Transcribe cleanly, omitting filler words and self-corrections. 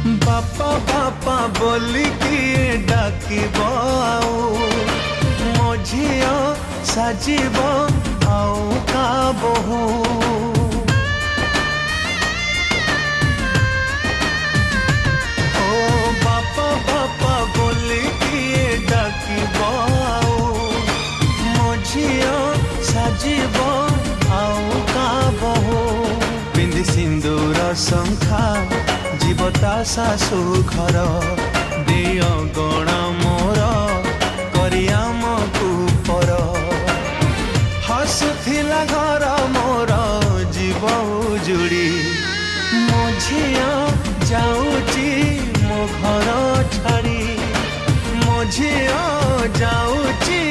बापा बापा बोली किए डाकिब मो झिया साजिब आउ का बहु ओ बापा बापा बोली किए डाकिब मो झिया साजिब आउ का बहु पिंधि सिंदूर शंखा जीवता सासु घर दिय गण मोर करियाम कुपर हसुथिला घर मोर जीव उजुड़ी मो झिया जाऊची मो घर छाड़ी मो झिया जाऊची